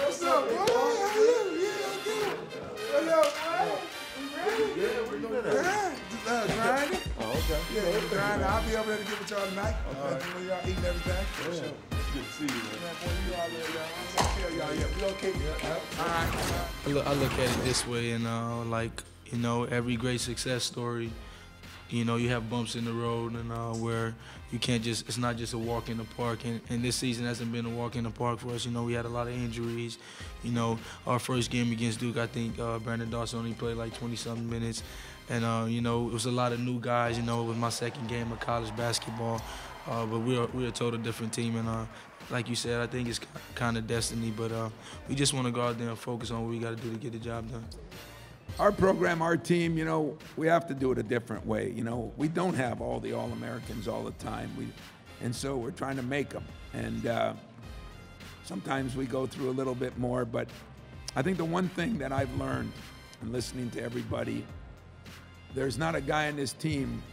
What's up, boy? What up, boy? We ready? Grinding. Oh, okay. Yeah, grinding. I'll be over there to get with y'all tonight. When y'all eating everything. For sure. It's good to see you, man. You all there, y'all. I'm gonna tell y'all, yeah, we okay? All right. I look at it this way, and like, you know, every great success story, you know, you have bumps in the road, and where you can't just, it's not just a walk in the park, and this season hasn't been a walk in the park for us. You know, we had a lot of injuries. You know, our first game against Duke, I think Brandon Dawson only played like 20-something minutes, and you know, it was a lot of new guys. You know, it was my second game of college basketball, but we're a total different team, and like you said, I think it's kind of destiny, but we just want to go out there and focus on what we got to do to get the job done. Our program, our team, you know, we have to do it a different way. You know, we don't have all the All-Americans all the time, and so we're trying to make them. And sometimes we go through a little bit more, but I think the one thing that I've learned in listening to everybody, there's not a guy in this team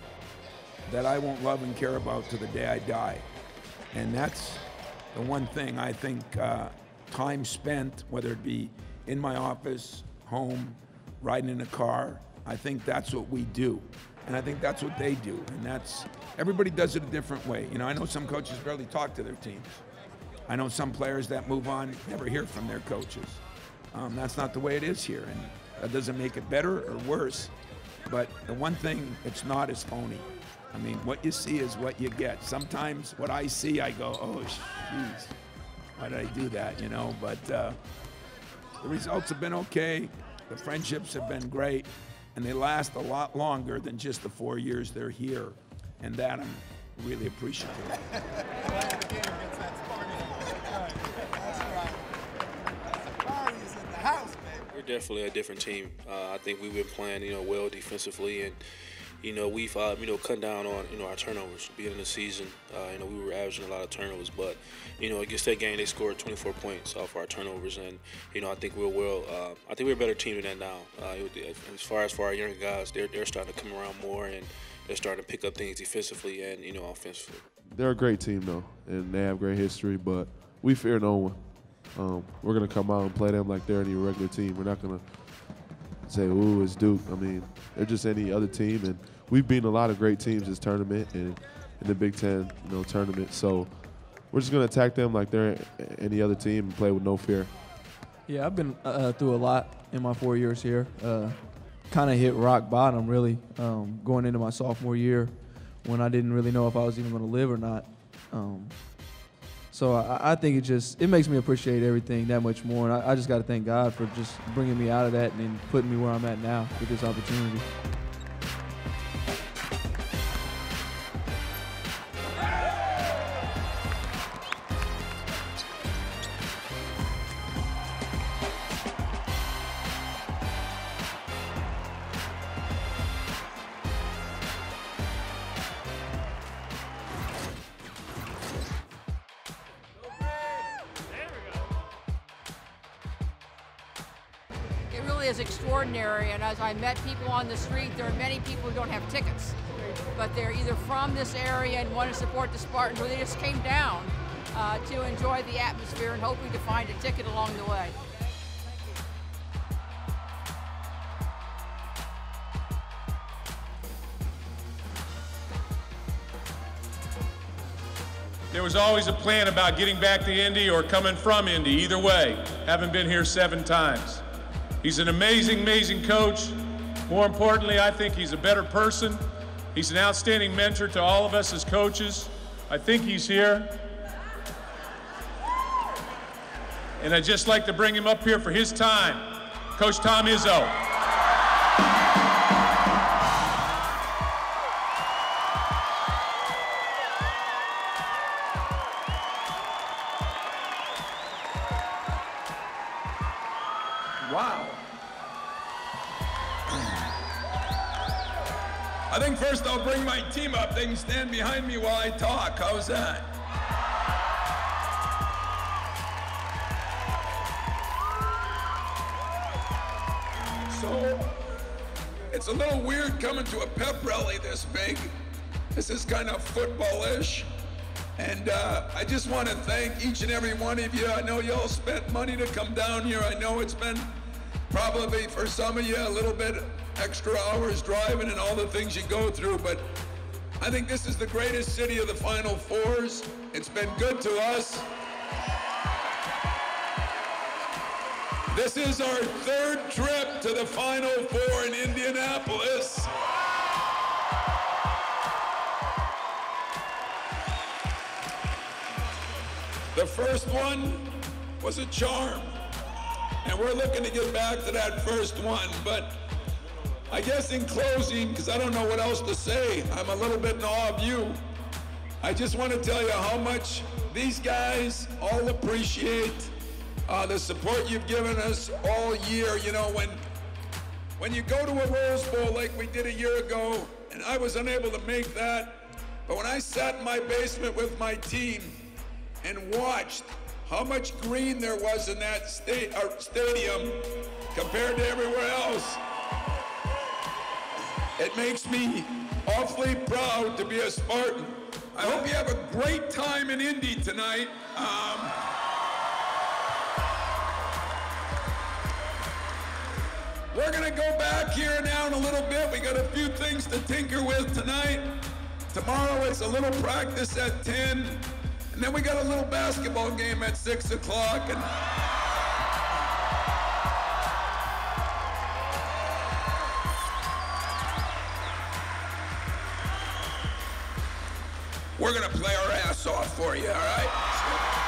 that I won't love and care about to the day I die. And that's the one thing I think time spent, whether it be in my office, home, riding in a car, I think that's what we do. And I think that's what they do. And everybody does it a different way. You know, I know some coaches barely talk to their teams. I know some players that move on never hear from their coaches. That's not the way it is here. And that doesn't make it better or worse. But the one thing it's not is phony. I mean, what you see is what you get. Sometimes what I see, I go, oh, jeez, why did I do that, you know? But the results have been okay. The friendships have been great, and they last a lot longer than just the 4 years they're here, and that I'm really appreciative of. We're definitely a different team. I think we've been playing, you know, well defensively, and you know, we've you know, cut down on, you know, our turnovers. Beginning of the season, you know, we were averaging a lot of turnovers, but you know, against that game, they scored 24 points off our turnovers, and you know, I think I think we're a better team than that now. As far as for our younger guys, they're starting to come around more, and they're starting to pick up things defensively and, you know, offensively. They're a great team though, and they have great history, but we fear no one. We're gonna come out and play them like they're any regular team. We're not gonna say, ooh, it's Duke. I mean, they're just any other team, and we've beaten a lot of great teams this tournament and in the Big Ten, you know, tournament. So we're just gonna attack them like they're any other team and play with no fear. Yeah, I've been through a lot in my 4 years here. Kind of hit rock bottom, really, going into my sophomore year when I didn't really know if I was even going to live or not. So I think it makes me appreciate everything that much more. And I just got to thank God for just bringing me out of that and then putting me where I'm at now with this opportunity. It really is extraordinary, and as I met people on the street, there are many people who don't have tickets, but they're either from this area and want to support the Spartans, or they just came down to enjoy the atmosphere and hoping to find a ticket along the way. There was always a plan about getting back to Indy or coming from Indy. Either way, haven't been here 7 times. He's an amazing, amazing coach. More importantly, I think he's a better person. He's an outstanding mentor to all of us as coaches. I think he's here. And I'd just like to bring him up here for his time. Coach Tom Izzo. Wow. I think first I'll bring my team up. They can stand behind me while I talk. How's that? So, it's a little weird coming to a pep rally this big. This is kind of football-ish. And I just want to thank each and every one of you. I know you all spent money to come down here. I know it's been probably for some of you a little bit extra hours driving and all the things you go through, but I think this is the greatest city of the Final Fours. It's been good to us. This is our third trip to the Final Four in Indianapolis. The first one was a charm, and we're looking to get back to that first one, but I guess in closing, because I don't know what else to say, I'm a little bit in awe of you. I just want to tell you how much these guys all appreciate the support you've given us all year. You know, when you go to a Rose Bowl like we did a year ago, and I was unable to make that, but when I sat in my basement with my team and watched how much green there was in that stadium compared to everywhere else, it makes me awfully proud to be a Spartan. I hope you have a great time in Indy tonight. We're gonna go back here now in a little bit. We got a few things to tinker with tonight. Tomorrow it's a little practice at 10, and then we got a little basketball game at 6 o'clock. And we're gonna play our ass off for you, all right?